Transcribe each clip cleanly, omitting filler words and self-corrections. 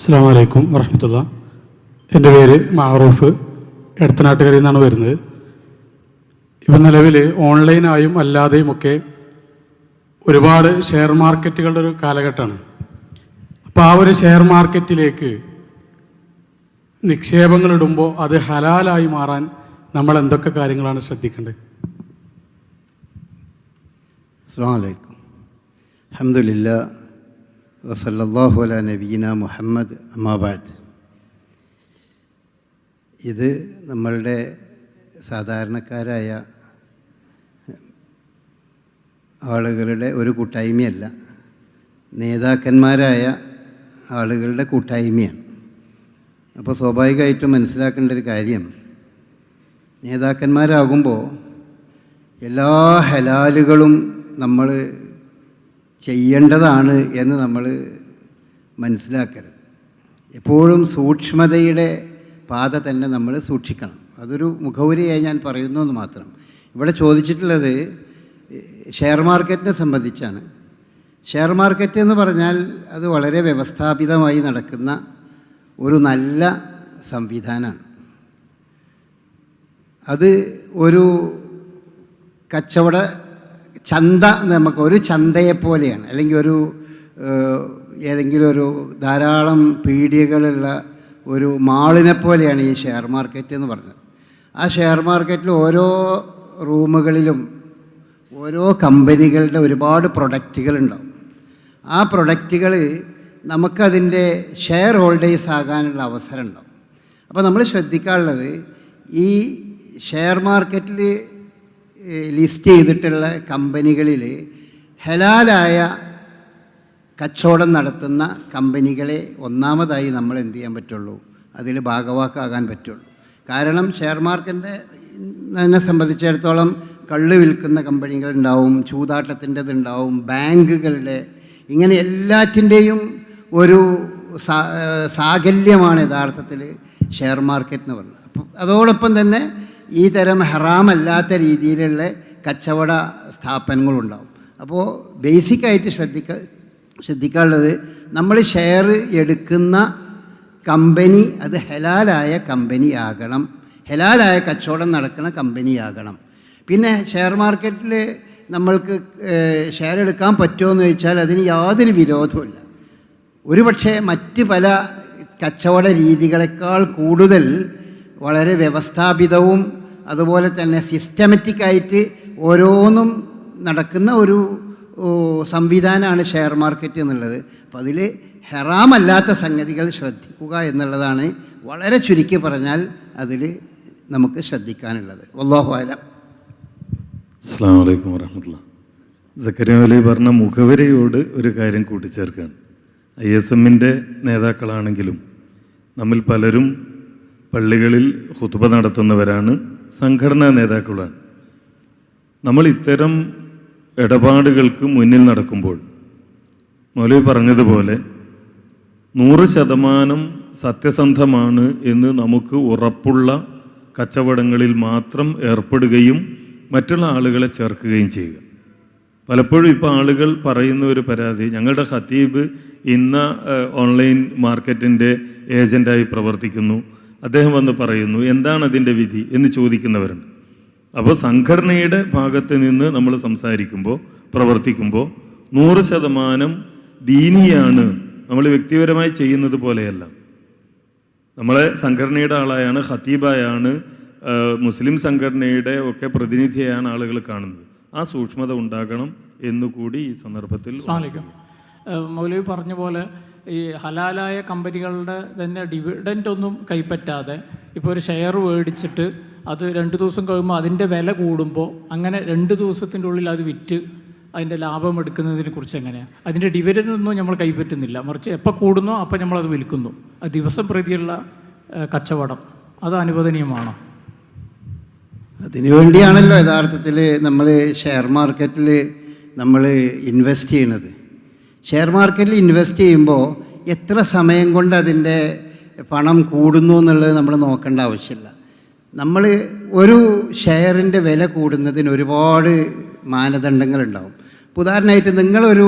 അസ്സലാമു അലൈക്കും വറഹ്മത്തുള്ളാഹി. എൻ്റെ പേര് മാറൂഫ്, എടത്തനാട്ടുകരയിൽ നിന്നാണ് വരുന്നത്. ഇപ്പം നിലവിൽ ഓൺലൈനായും അല്ലാതെയുമൊക്കെ ഒരുപാട് ഷെയർ മാർക്കറ്റുകളുടെ ഒരു കാലഘട്ടമാണ്. അപ്പോൾ ആ ഒരു ഷെയർ മാർക്കറ്റിലേക്ക് നിക്ഷേപങ്ങൾ ഇടുമ്പോൾ അത് ഹലാലായി മാറാൻ നമ്മൾ എന്തൊക്കെ കാര്യങ്ങളാണ് ശ്രദ്ധിക്കേണ്ടത്? അസ്സലാമു അലൈക്കും. അൽഹംദുലില്ലാഹ് വസല്ലല്ലാഹു അലാ നബിയിന മുഹമ്മദ്. അമ്മാ ബഅദ്. ഇത് നമ്മളുടെ സാധാരണക്കാരായ ആളുകളുടെ ഒരു കൂട്ടായ്മയല്ല, നേതാക്കന്മാരായ ആളുകളുടെ കൂട്ടായ്മയാണ്. അപ്പോൾ സ്വാഭാവികമായിട്ടും മനസ്സിലാക്കേണ്ട ഒരു കാര്യം, നേതാക്കന്മാരാകുമ്പോൾ എല്ലാ ഹലാലുകളും നമ്മൾ ചെയ്യേണ്ടതാണ് എന്ന് നമ്മൾ മനസ്സിലാക്കരുത്. എപ്പോഴും സൂക്ഷ്മതയുടെ പാത തന്നെ നമ്മൾ സൂക്ഷിക്കണം. അതൊരു മുഖവുരയായി ഞാൻ പറയുന്നു എന്ന് മാത്രം. ഇവിടെ ചോദിച്ചിട്ടുള്ളത് ഷെയർ മാർക്കറ്റിനെ സംബന്ധിച്ചാണ്. ഷെയർ മാർക്കറ്റ് എന്ന് പറഞ്ഞാൽ അത് വളരെ വ്യവസ്ഥാപിതമായി നടക്കുന്ന ഒരു നല്ല സംവിധാനമാണ്. അത് ഒരു കച്ചവട ചന്ത, നമുക്കൊരു ചന്തയെപ്പോലെയാണ്, അല്ലെങ്കിൽ ഒരു ഏതെങ്കിലും ഒരു ധാരാളം പീടികകളുള്ള ഒരു മാളിനെ പോലെയാണ് ഈ ഷെയർ മാർക്കറ്റ് എന്ന് പറഞ്ഞത്. ആ ഷെയർ മാർക്കറ്റിൽ ഓരോ റൂമുകളിലും ഓരോ കമ്പനികളുടെ ഒരുപാട് പ്രൊഡക്റ്റുകളുണ്ടാവും. ആ പ്രൊഡക്റ്റുകൾ നമുക്കതിൻ്റെ ഷെയർ ഹോൾഡേഴ്സ് ആകാനുള്ള അവസരം ഉണ്ടാവും. അപ്പോൾ നമ്മൾ ശ്രദ്ധിക്കാനുള്ളത്, ഈ ഷെയർ മാർക്കറ്റിൽ ലിസ്റ്റ് ചെയ്തിട്ടുള്ള കമ്പനികളിൽ ഹലാലായ കച്ചവടം നടത്തുന്ന കമ്പനികളെ ഒന്നാമതായി നമ്മൾ എന്ത് ചെയ്യാൻ പറ്റുള്ളൂ, അതിൽ ഭാഗവാക്കാകാൻ പറ്റുള്ളൂ. കാരണം ഷെയർ മാർക്കറ്റിനെ സംബന്ധിച്ചിടത്തോളം കള്ള് വിൽക്കുന്ന കമ്പനികളുണ്ടാവും, ചൂതാട്ടത്തിൻ്റെതുണ്ടാവും, ബാങ്കുകളുടെ, ഇങ്ങനെ എല്ലാറ്റിൻ്റെയും ഒരു സാകല്യമാണ് യഥാർത്ഥത്തിൽ ഷെയർ മാർക്കറ്റ് എന്ന് പറയുന്നത്. അപ്പം അതോടൊപ്പം തന്നെ ഈ തരം ഹറാമല്ലാത്ത രീതിയിലുള്ള കച്ചവട സ്ഥാപനങ്ങളുണ്ടാവും. അപ്പോൾ ബേസിക്കായിട്ട് ശ്രദ്ധിക്കാനുള്ളത്, നമ്മൾ ഷെയർ എടുക്കുന്ന കമ്പനി അത് ഹലാലായ കമ്പനി ആകണം, ഹലാലായ കച്ചവടം നടക്കുന്ന കമ്പനിയാകണം. പിന്നെ ഷെയർ മാർക്കറ്റിൽ നമ്മൾക്ക് ഷെയർ എടുക്കാൻ പറ്റുമോ എന്ന് ചോദിച്ചാൽ അതിന് യാതൊരു വിരോധവുമില്ല. ഒരുപക്ഷെ മറ്റ് പല കച്ചവട രീതികളെക്കാൾ കൂടുതൽ വളരെ വ്യവസ്ഥാപിതവും അതുപോലെ തന്നെ സിസ്റ്റമാറ്റിക്കായിട്ട് ഓരോന്നും നടക്കുന്ന ഒരു സംവിധാനമാണ് ഷെയർ മാർക്കറ്റ് എന്നുള്ളത്. അപ്പോൾ അതിൽ ഹറാമല്ലാത്ത സംഗതികൾ ശ്രദ്ധിക്കുക എന്നുള്ളതാണ് വളരെ ചുരുക്കി പറഞ്ഞാൽ അതിൽ നമുക്ക് ശ്രദ്ധിക്കാനുള്ളത്. വല്ലാഹു അലം. അസ്സലാമു അലൈക്കും വറഹ്മത്തുള്ളാഹി. സക്കറിയ അലി പറഞ്ഞ മുഖവരയോട് ഒരു കാര്യം കൂട്ടിച്ചേർക്കുകയാണ്. ISMൻ്റെ നേതാക്കളാണെങ്കിലും നമ്മിൽ പലരും പള്ളികളിൽ ഖുതുബ നടത്തുന്നവരാണ്, സംഘടനാ നേതാക്കളാണ്. നമ്മൾ ഇത്തരം ഇടപാടുകൾക്ക് മുന്നിൽ നടക്കുമ്പോൾ മൗലവി പറഞ്ഞതുപോലെ 100% സത്യസന്ധമാണ് എന്ന് നമുക്ക് ഉറപ്പുള്ള കച്ചവടങ്ങളിൽ മാത്രം ഏർപ്പെടുകയും മറ്റുള്ള ആളുകളെ ചേർക്കുകയും ചെയ്യുക. പലപ്പോഴും ഇപ്പോൾ ആളുകൾ പറയുന്ന ഒരു പരാതി, ഞങ്ങളുടെ ഖത്തീബ് ഇന്ന ഓൺലൈൻ മാർക്കറ്റിൻ്റെ ഏജൻ്റായി പ്രവർത്തിക്കുന്നു, അദ്ദേഹം വന്ന് പറയുന്നു, എന്താണ് അതിൻ്റെ വിധി എന്ന് ചോദിക്കുന്നവരുണ്ട്. അപ്പോൾ സംഘടനയുടെ ഭാഗത്ത് നിന്ന് നമ്മൾ സംസാരിക്കുമ്പോൾ, പ്രവർത്തിക്കുമ്പോൾ 100% ദീനിയാണ്, നമ്മൾ വ്യക്തിപരമായി ചെയ്യുന്നത് പോലെയല്ല. നമ്മളെ സംഘടനയുടെ ആളായാണ്, ഖത്തീബായാണ്, മുസ്ലിം സംഘടനയുടെ ഒക്കെ പ്രതിനിധിയാണ് ആളുകൾ കാണുന്നത്. ആ സൂക്ഷ്മത ഉണ്ടാകണം എന്നുകൂടി ഈ സന്ദർഭത്തിൽ. മൗലവി പറഞ്ഞ പോലെ ഈ ഹലാലായ കമ്പനികളുടെ തന്നെ ഡിവിഡൻ്റ് ഒന്നും കൈപ്പറ്റാതെ, ഇപ്പോൾ ഒരു ഷെയർ മേടിച്ചിട്ട് അത് 2 ദിവസം കഴിയുമ്പോൾ അതിൻ്റെ വില കൂടുമ്പോൾ അങ്ങനെ 2 ദിവസത്തിൻ്റെ ഉള്ളിൽ അത് വിറ്റ് അതിൻ്റെ ലാഭം എടുക്കുന്നതിനെ കുറിച്ച് എങ്ങനെയാണ്? അതിൻ്റെ ഡിവിഡൻ്റ് ഒന്നും നമ്മൾ കൈപ്പറ്റുന്നില്ല, മറിച്ച് എപ്പോൾ കൂടുന്നോ അപ്പോൾ നമ്മളത് വിൽക്കുന്നു. അത് ദിവസം പ്രതിയുള്ള കച്ചവടം അത് അനുവദനീയമാണോ? അതിനുവേണ്ടിയാണല്ലോ യഥാർത്ഥത്തിൽ നമ്മൾ ഷെയർ മാർക്കറ്റിൽ നമ്മൾ ഇൻവെസ്റ്റ് ചെയ്യണത്. ഷെയർ മാർക്കറ്റിൽ ഇൻവെസ്റ്റ് ചെയ്യുമ്പോൾ എത്ര സമയം കൊണ്ട് അതിൻ്റെ പണം കൂടുന്നു എന്നുള്ളത് നമ്മൾ നോക്കേണ്ട ആവശ്യമില്ല. നമ്മൾ ഒരു ഷെയറിൻ്റെ വില കൂടുന്നതിന് ഒരുപാട് മാനദണ്ഡങ്ങളുണ്ടാവും. ഉദാഹരണമായിട്ട് നിങ്ങളൊരു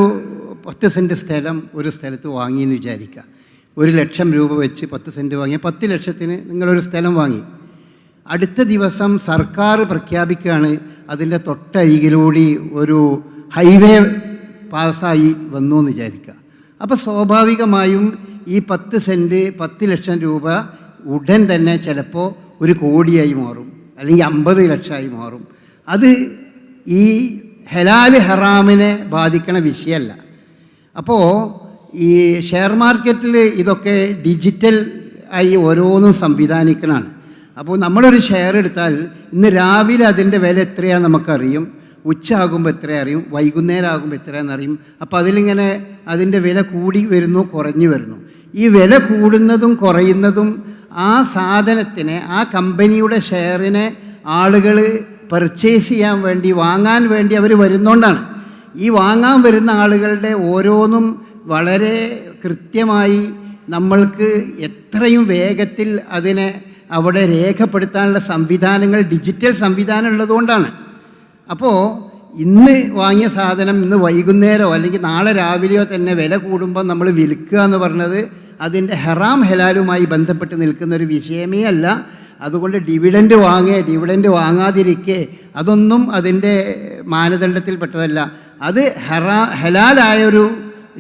10 സെൻറ്റ് സ്ഥലം ഒരു സ്ഥലത്ത് വാങ്ങിയെന്ന് വിചാരിക്കുക. 1,00,000 രൂപ വെച്ച് 10 സെൻറ്റ് വാങ്ങിയ 10 ലക്ഷത്തിന് നിങ്ങളൊരു സ്ഥലം വാങ്ങി. അടുത്ത ദിവസം സർക്കാർ പ്രഖ്യാപിക്കുകയാണ് അതിൻ്റെ തൊട്ടരികിലൂടെ ഒരു ഹൈവേ പാസ്സായി വന്നു എന്ന് വിചാരിക്കുക. അപ്പോൾ സ്വാഭാവികമായും ഈ 10 സെൻറ്റ് 10 ലക്ഷം രൂപ ഉടൻ തന്നെ ചിലപ്പോൾ 1 കോടിയായി മാറും, അല്ലെങ്കിൽ 50 ലക്ഷമായി മാറും. അത് ഈ ഹലാൽ ഹറാമിനെ ബാധിക്കണ വിഷയമല്ല. അപ്പോൾ ഈ ഷെയർ മാർക്കറ്റിൽ ഇതൊക്കെ ഡിജിറ്റൽ ആയി ഓരോന്നും സംവിധാനിക്കണതാണ്. അപ്പോൾ നമ്മളൊരു ഷെയർ എടുത്താൽ ഇന്ന് രാവിലെ അതിൻ്റെ വില എത്രയാണെന്ന് നമുക്കറിയും, ഉച്ച ആകുമ്പോൾ എത്ര അറിയും, വൈകുന്നേരം ആകുമ്പോൾ എത്രയാണെന്ന് അറിയും. അപ്പോൾ അതിലിങ്ങനെ അതിൻ്റെ വില കൂടി വരുന്നു, കുറഞ്ഞു വരുന്നു. ഈ വില കൂടുന്നതും കുറയുന്നതും ആ സാധനത്തിനെ, ആ കമ്പനിയുടെ ഷെയറിനെ ആളുകൾ പർച്ചേസ് ചെയ്യാൻ വേണ്ടി, വാങ്ങാൻ വേണ്ടി അവർ വരുന്നതുകൊണ്ടാണ്. ഈ വാങ്ങാൻ വരുന്ന ആളുകളുടെ ഓരോന്നും വളരെ കൃത്യമായി നമ്മൾക്ക് എത്രയും വേഗത്തിൽ അതിനെ അവിടെ രേഖപ്പെടുത്താനുള്ള സംവിധാനങ്ങൾ, ഡിജിറ്റൽ സംവിധാനം ഉള്ളതുകൊണ്ടാണ്. അപ്പോൾ ഇന്ന് വാങ്ങിയ സാധനം ഇന്ന് വൈകുന്നേരമോ അല്ലെങ്കിൽ നാളെ രാവിലെയോ തന്നെ വില കൂടുമ്പോൾ നമ്മൾ വിൽക്കുക എന്ന് പറഞ്ഞത് അതിൻ്റെ ഹറാം ഹലാലുമായി ബന്ധപ്പെട്ട് നിൽക്കുന്ന ഒരു വിഷയമേ അല്ല. അതുകൊണ്ട് ഡിവിഡൻഡ് ഡിവിഡൻഡ് വാങ്ങാതിരിക്കെ അതൊന്നും അതിൻ്റെ മാനദണ്ഡത്തിൽപ്പെട്ടതല്ല. അത് ഹലാലായൊരു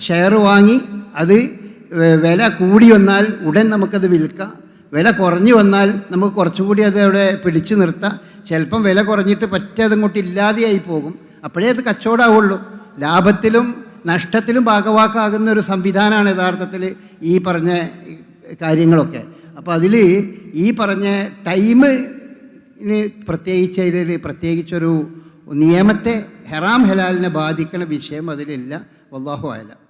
ഷെയർ വാങ്ങി അത് വില കൂടി വന്നാൽ ഉടൻ നമുക്കത് വിൽക്കാം, വില കുറഞ്ഞു വന്നാൽ നമുക്ക് കുറച്ചും കൂടി അത് അവിടെ പിടിച്ചു നിർത്താം. ചിലപ്പം വില കുറഞ്ഞിട്ട് അതങ്ങോട്ട് ഇല്ലാതെയായി പോകും. അപ്പോഴേ അത് കച്ചവടമാവുള്ളൂ. ലാഭത്തിലും നഷ്ടത്തിലും ഭാഗവാക്കാകുന്ന ഒരു സംവിധാനമാണ് യഥാർത്ഥത്തിൽ ഈ പറഞ്ഞ കാര്യങ്ങളൊക്കെ. അപ്പോൾ അതിൽ ഈ പറഞ്ഞ ടൈമിന് പ്രത്യേകിച്ചൊരു നിയമത്തെ ഹറാം ഹലാലിനെ ബാധിക്കുന്ന വിഷയം അതിലില്ല. വല്ലാഹു അഅലം.